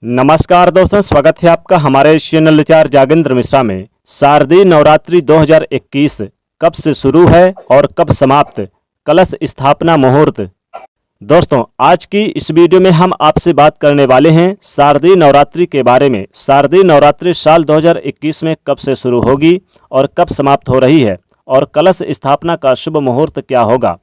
नमस्कार दोस्तों, स्वागत है आपका हमारे चैनल विचार जागेंद्र मिश्रा में। शारदीय नवरात्रि 2021 कब से शुरू है और कब समाप्त, कलश स्थापना मुहूर्त। दोस्तों, आज की इस वीडियो में हम आपसे बात करने वाले हैं शारदीय नवरात्रि के बारे में। शारदीय नवरात्रि साल 2021 में कब से शुरू होगी और कब समाप्त हो रही है, और कलश स्थापना का शुभ मुहूर्त क्या होगा,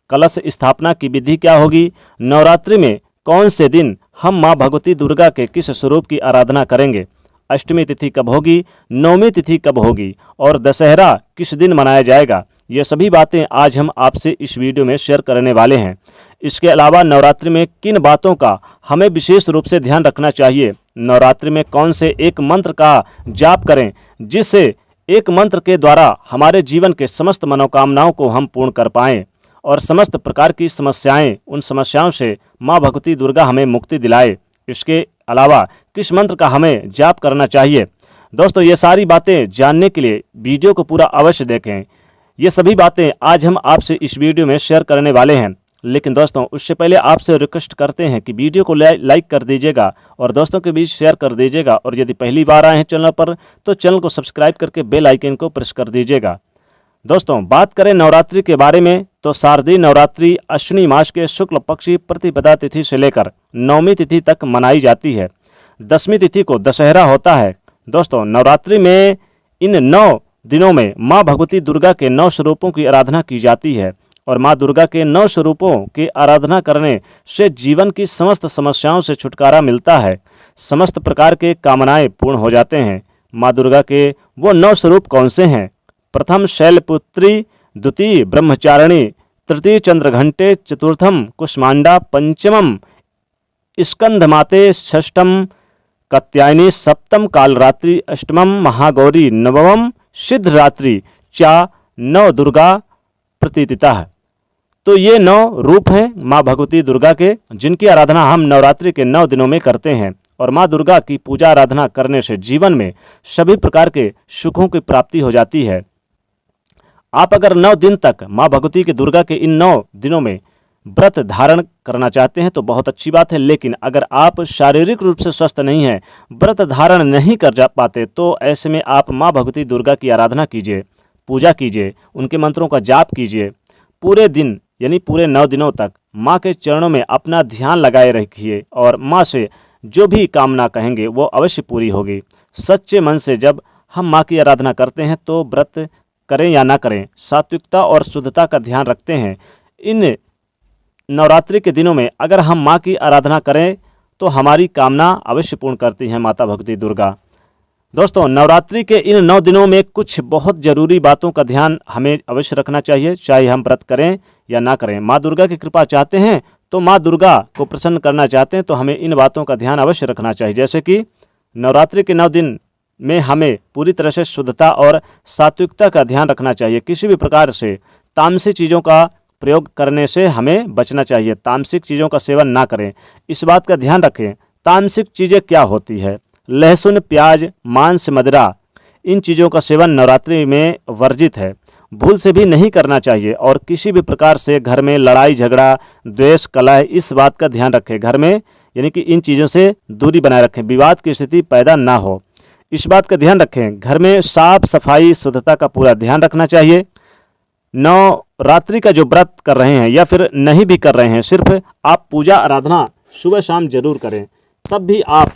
कलश स्थापना की विधि क्या होगी, नवरात्रि में कौन से दिन हम माँ भगवती दुर्गा के किस स्वरूप की आराधना करेंगे, अष्टमी तिथि कब होगी, नवमी तिथि कब होगी और दशहरा किस दिन मनाया जाएगा, ये सभी बातें आज हम आपसे इस वीडियो में शेयर करने वाले हैं। इसके अलावा नवरात्रि में किन बातों का हमें विशेष रूप से ध्यान रखना चाहिए, नवरात्रि में कौन से एक मंत्र का जाप करें जिससे एक मंत्र के द्वारा हमारे जीवन के समस्त मनोकामनाओं को हम पूर्ण कर पाएँ और समस्त प्रकार की समस्याएं, उन समस्याओं से माँ भगवती दुर्गा हमें मुक्ति दिलाए। इसके अलावा किस मंत्र का हमें जाप करना चाहिए। दोस्तों, ये सारी बातें जानने के लिए वीडियो को पूरा अवश्य देखें। ये सभी बातें आज हम आपसे इस वीडियो में शेयर करने वाले हैं। लेकिन दोस्तों, उससे पहले आपसे रिक्वेस्ट करते हैं कि वीडियो को लाइक कर दीजिएगा और दोस्तों के बीच शेयर कर दीजिएगा, और यदि पहली बार आए हैं चैनल पर तो चैनल को सब्सक्राइब करके बेल आइकन को प्रेस कर दीजिएगा। दोस्तों, बात करें नवरात्रि के बारे में तो शारदीय नवरात्रि अश्विनी मास के शुक्ल पक्षी प्रतिपदा तिथि से लेकर नवमी तिथि तक मनाई जाती है। दसवीं तिथि को दशहरा होता है। दोस्तों, नवरात्रि में इन 9 दिनों में माँ भगवती दुर्गा के 9 स्वरूपों की आराधना की जाती है, और माँ दुर्गा के 9 स्वरूपों की आराधना करने से जीवन की समस्त समस्याओं से छुटकारा मिलता है, समस्त प्रकार के कामनाएं पूर्ण हो जाते हैं। माँ दुर्गा के वो 9 स्वरूप कौन से हैं? प्रथम शैलपुत्री, द्वितीय ब्रह्मचारिणी, तृतीय चंद्रघंटे, चतुर्थम कुष्मांडा, पंचमम स्कंदमाते, षष्ठम कात्यायनी, सप्तम कालरात्रि, अष्टमम महागौरी, नवमम सिद्धरात्रि चा नव दुर्गा प्रतीतिता है। तो ये 9 रूप हैं माँ भगवती दुर्गा के, जिनकी आराधना हम नवरात्रि के 9 दिनों में करते हैं। और माँ दुर्गा की पूजा आराधना करने से जीवन में सभी प्रकार के सुखों की प्राप्ति हो जाती है। आप अगर 9 दिन तक माँ भगवती की दुर्गा के इन 9 दिनों में व्रत धारण करना चाहते हैं तो बहुत अच्छी बात है। लेकिन अगर आप शारीरिक रूप से स्वस्थ नहीं हैं, व्रत धारण नहीं कर जा पाते, तो ऐसे में आप माँ भगवती दुर्गा की आराधना कीजिए, पूजा कीजिए, उनके मंत्रों का जाप कीजिए। पूरे दिन यानी पूरे 9 दिनों तक माँ के चरणों में अपना ध्यान लगाए रखिए, और माँ से जो भी कामना कहेंगे वो अवश्य पूरी होगी। सच्चे मन से जब हम माँ की आराधना करते हैं तो व्रत करें या ना करें, सात्विकता और शुद्धता का ध्यान रखते हैं। इन नवरात्रि के दिनों में अगर हम माँ की आराधना करें तो हमारी कामना अवश्य पूर्ण करती हैं माता भगवती दुर्गा। दोस्तों, नवरात्रि के इन 9 दिनों में कुछ बहुत ज़रूरी बातों का ध्यान हमें अवश्य रखना चाहिए, चाहे हम व्रत करें या ना करें। माँ दुर्गा की कृपा चाहते हैं तो माँ दुर्गा को प्रसन्न करना चाहते हैं तो हमें इन बातों का ध्यान अवश्य रखना चाहिए। जैसे कि नवरात्रि के 9 दिन में हमें पूरी तरह से शुद्धता और सात्विकता का ध्यान रखना चाहिए। किसी भी प्रकार से तामसिक चीज़ों का प्रयोग करने से हमें बचना चाहिए, तामसिक चीज़ों का सेवन ना करें। इस बात का ध्यान रखें। तामसिक चीज़ें क्या होती है? लहसुन, प्याज, मांस, मदिरा, इन चीज़ों का सेवन नवरात्रि में वर्जित है, भूल से भी नहीं करना चाहिए। और किसी भी प्रकार से घर में लड़ाई झगड़ा, द्वेष, कलह, इस बात का ध्यान रखें। घर में यानी कि इन चीज़ों से दूरी बनाए रखें, विवाद की स्थिति पैदा ना हो, इस बात का ध्यान रखें। घर में साफ सफाई, शुद्धता का पूरा ध्यान रखना चाहिए। नवरात्रि का जो व्रत कर रहे हैं या फिर नहीं भी कर रहे हैं, सिर्फ आप पूजा आराधना सुबह शाम जरूर करें, तब भी आप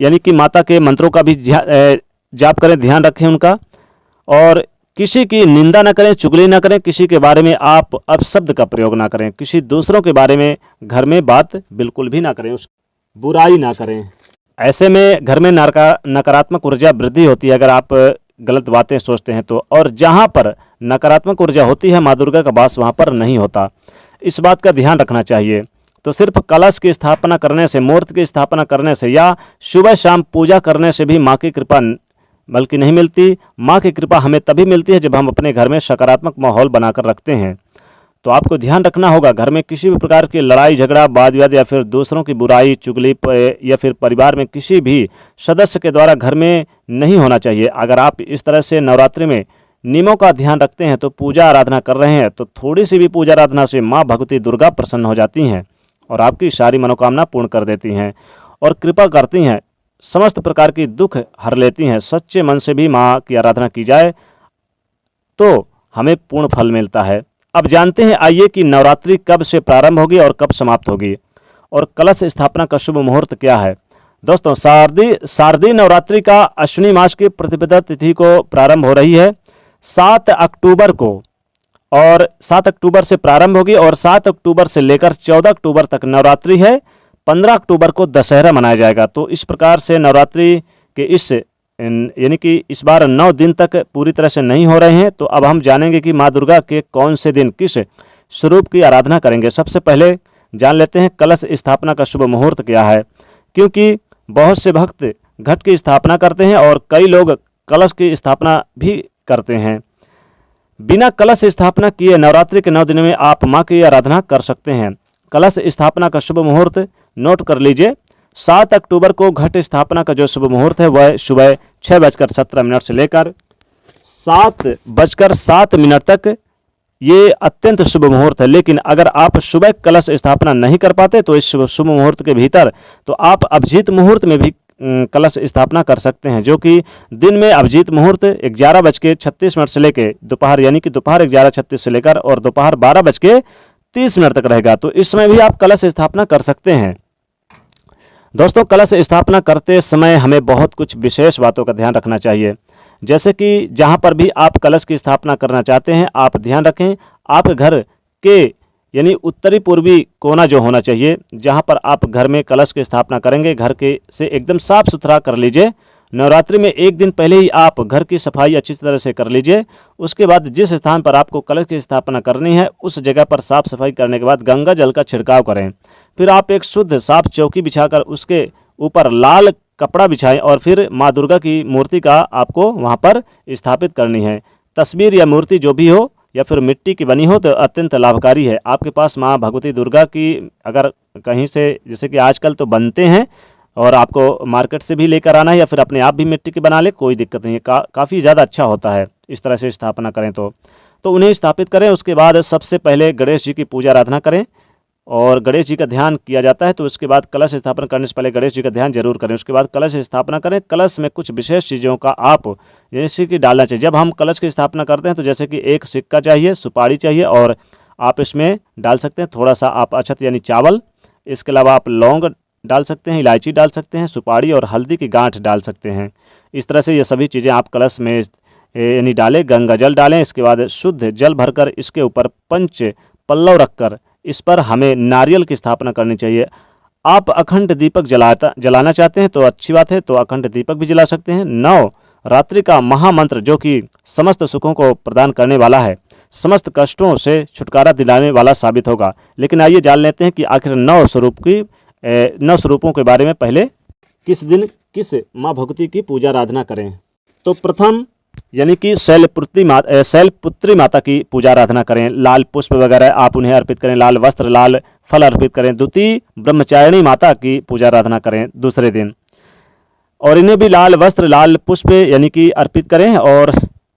यानी कि माता के मंत्रों का भी जाप करें, ध्यान रखें उनका। और किसी की निंदा ना करें, चुगली ना करें, किसी के बारे में आप अपशब्द का प्रयोग ना करें, किसी दूसरों के बारे में घर में बात बिल्कुल भी ना करें, उस बुराई ना करें। ऐसे में घर में नकारात्मक ऊर्जा वृद्धि होती है अगर आप गलत बातें सोचते हैं तो। और जहाँ पर नकारात्मक ऊर्जा होती है माँ दुर्गा का वास वहाँ पर नहीं होता, इस बात का ध्यान रखना चाहिए। तो सिर्फ कलश की स्थापना करने से, मूर्ति की स्थापना करने से या सुबह शाम पूजा करने से भी माँ की कृपा बल्कि नहीं मिलती। माँ की कृपा हमें तभी मिलती है जब हम अपने घर में सकारात्मक माहौल बनाकर रखते हैं। तो आपको ध्यान रखना होगा, घर में किसी भी प्रकार की लड़ाई झगड़ा, वाद विवाद या फिर दूसरों की बुराई चुगली या फिर परिवार में किसी भी सदस्य के द्वारा घर में नहीं होना चाहिए। अगर आप इस तरह से नवरात्रि में नियमों का ध्यान रखते हैं तो पूजा आराधना कर रहे हैं तो थोड़ी सी भी पूजा आराधना से माँ भगवती दुर्गा प्रसन्न हो जाती हैं और आपकी सारी मनोकामना पूर्ण कर देती हैं। और कृपा करती हैं, समस्त प्रकार की दुख हर लेती हैं। सच्चे मन से भी माँ की आराधना की जाए तो हमें पूर्ण फल मिलता है। अब जानते हैं, आइए कि नवरात्रि कब से प्रारंभ होगी और कब समाप्त होगी, और कलश स्थापना का शुभ मुहूर्त क्या है। दोस्तों, शारदीय नवरात्रि का अश्विनी मास की प्रतिपदा तिथि को प्रारंभ हो रही है 7 अक्टूबर को, और 7 अक्टूबर से प्रारंभ होगी और 7 अक्टूबर से लेकर 14 अक्टूबर तक नवरात्रि है। 15 अक्टूबर को दशहरा मनाया जाएगा। तो इस प्रकार से नवरात्रि के यानी कि इस बार 9 दिन तक पूरी तरह से नहीं हो रहे हैं। तो अब हम जानेंगे कि माँ दुर्गा के कौन से दिन किस स्वरूप की आराधना करेंगे। सबसे पहले जान लेते हैं कलश स्थापना का शुभ मुहूर्त क्या है, क्योंकि बहुत से भक्त घट की स्थापना करते हैं और कई लोग कलश की स्थापना भी करते हैं। बिना कलश स्थापना किए नवरात्रि के 9 दिनों में आप माँ की आराधना कर सकते हैं। कलश स्थापना का शुभ मुहूर्त नोट कर लीजिए। 7 अक्टूबर को घट स्थापना का जो शुभ मुहूर्त है वह सुबह 6:17 से लेकर 7:07 तक ये अत्यंत शुभ मुहूर्त है। लेकिन अगर आप सुबह कलश स्थापना नहीं कर पाते तो इस शुभ मुहूर्त के भीतर तो आप अभिजीत मुहूर्त में भी कलश स्थापना कर सकते हैं, जो कि दिन में अभिजीत मुहूर्त 11:36 से लेकर दोपहर यानी कि दोपहर 11:36 से लेकर और दोपहर 12:30 तक रहेगा। तो इस समय भी आप कलश स्थापना कर सकते हैं। दोस्तों, कलश स्थापना करते समय हमें बहुत कुछ विशेष बातों का ध्यान रखना चाहिए। जैसे कि जहाँ पर भी आप कलश की स्थापना करना चाहते हैं, आप ध्यान रखें आप घर के यानी उत्तरी पूर्वी कोना जो होना चाहिए, जहाँ पर आप घर में कलश की स्थापना करेंगे, घर के से एकदम साफ सुथरा कर लीजिए। नवरात्रि में एक दिन पहले ही आप घर की सफाई अच्छी तरह से कर लीजिए। उसके बाद जिस स्थान पर आपको कलश की स्थापना करनी है उस जगह पर साफ सफाई करने के बाद गंगा जल का छिड़काव करें। फिर आप एक शुद्ध साफ चौकी बिछाकर उसके ऊपर लाल कपड़ा बिछाएं और फिर माँ दुर्गा की मूर्ति का आपको वहाँ पर स्थापित करनी है। तस्वीर या मूर्ति जो भी हो या फिर मिट्टी की बनी हो तो अत्यंत लाभकारी है। आपके पास माँ भगवती दुर्गा की अगर कहीं से जैसे कि आजकल तो बनते हैं और आपको मार्केट से भी लेकर आना है या फिर अपने आप भी मिट्टी की बना ले, कोई दिक्कत नहीं है। काफ़ी ज़्यादा अच्छा होता है इस तरह से स्थापना करें तो उन्हें स्थापित करें। उसके बाद सबसे पहले गणेश जी की पूजा आराधना करें और गणेश जी का ध्यान किया जाता है। तो उसके बाद कलश स्थापना करने से पहले गणेश जी का ध्यान जरूर करें। उसके बाद कलश स्थापना करें। कलश में कुछ विशेष चीज़ों का आप जैसे कि डालना चाहिए। जब हम कलश की स्थापना करते हैं तो जैसे कि एक सिक्का चाहिए, सुपारी चाहिए और आप इसमें डाल सकते हैं थोड़ा सा आप अक्षत यानी चावल। इसके अलावा आप लौंग डाल सकते हैं, इलायची डाल सकते हैं, सुपारी और हल्दी की गांठ डाल सकते हैं। इस तरह से ये सभी चीज़ें आप कलश में यानी डालें। गंगा जल डालें। इसके बाद शुद्ध जल भरकर इसके ऊपर पंच पल्लव रखकर इस पर हमें नारियल की स्थापना करनी चाहिए। आप अखंड दीपक जलाना चाहते हैं तो अच्छी बात है, तो अखंड दीपक भी जला सकते हैं। नवरात्रि का महामंत्र जो कि समस्त सुखों को प्रदान करने वाला है, समस्त कष्टों से छुटकारा दिलाने वाला साबित होगा। लेकिन आइए जान लेते हैं कि आखिर 9 स्वरूपों के बारे में। पहले किस दिन किस माँ भगवती की पूजा आराधना करें। तो प्रथम यानी कि शैलपुत्री माता की पूजा आराधना करें। लाल पुष्प वगैरह आप उन्हें अर्पित करें, लाल वस्त्र लाल फल अर्पित करें। द्वितीय ब्रह्मचारिणी माता की पूजा आराधना करें दूसरे दिन, और इन्हें भी लाल वस्त्र लाल पुष्प यानी कि अर्पित करें, और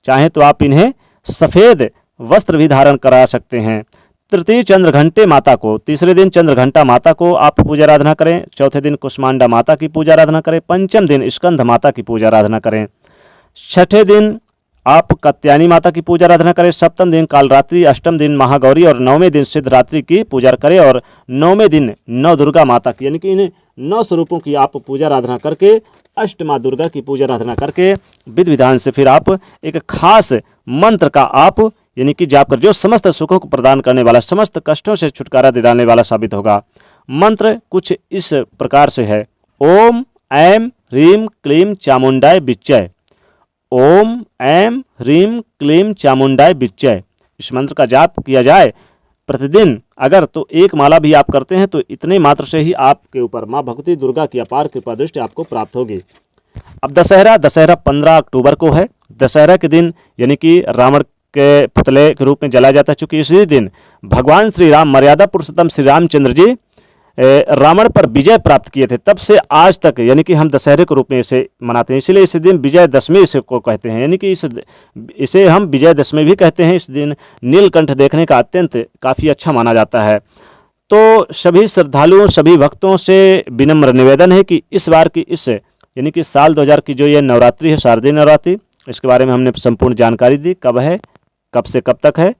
चाहें तो आप इन्हें सफ़ेद वस्त्र भी धारण करा सकते हैं। तृतीय चंद्रघंटे माता को, तीसरे दिन चंद्रघंटा माता को आप पूजा आराधना करें। चौथे दिन कुष्मांडा माता की पूजा आराधना करें। पंचम दिन स्कंद माता की पूजा आराधना करें। छठे दिन आप कात्यायनी माता की पूजा आराधना करें। सप्तम दिन कालरात्रि, अष्टम दिन महागौरी और 9वें दिन सिद्धरात्रि की पूजा करें। और 9वें दिन नौ दुर्गा माता की यानी कि इन 9 स्वरूपों की आप पूजा आराधना करके अष्ट माँ दुर्गा की पूजा आराधना करके विधि विधान से फिर आप एक खास मंत्र का आप यानी कि जाप कर जो समस्त सुखों को प्रदान करने वाला, समस्त कष्टों से छुटकारा दिलाने वाला साबित होगा। मंत्र कुछ इस प्रकार से है। ओम ऐं ह्रीं क्लीं चामुंडाय विच्चय। ओम ऐं ह्रीं क्लीं चामुंडाय विच्चय। इस मंत्र का जाप किया जाए प्रतिदिन अगर तो एक माला भी आप करते हैं तो इतने मात्र से ही आपके ऊपर माँ भगवती दुर्गा की अपार कृपा दृष्टि आपको प्राप्त होगी। अब दशहरा 15 अक्टूबर को है। दशहरा के दिन यानी कि रावण के पुतले के रूप में जलाया जाता है। चूँकि इसी दिन भगवान श्री राम मर्यादा पुरुषोत्तम श्री रामचंद्र जी रावण पर विजय प्राप्त किए थे, तब से आज तक यानी कि हम दशहरे के रूप में इसे मनाते हैं। इसलिए इस दिन विजयदशमी इसे को कहते हैं, यानी कि इसे हम विजयदशमी भी कहते हैं। इस दिन नीलकंठ देखने का अत्यंत काफ़ी अच्छा माना जाता है। तो सभी श्रद्धालुओं, सभी भक्तों से विनम्र निवेदन है कि इस बार की यानी कि साल 2000 की जो ये नवरात्रि है, शारदीय नवरात्रि, इसके बारे में हमने संपूर्ण जानकारी दी, कब है, कब से कब तक है,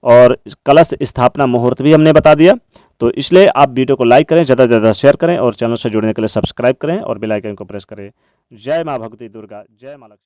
और कलश स्थापना मुहूर्त भी हमने बता दिया। तो इसलिए आप वीडियो को लाइक करें, ज़्यादा से ज़्यादा शेयर करें और चैनल से जुड़ने के लिए सब्सक्राइब करें और बेल आइकन को प्रेस करें। जय माँ भगवती दुर्गा, जय माँ लक्ष्मी।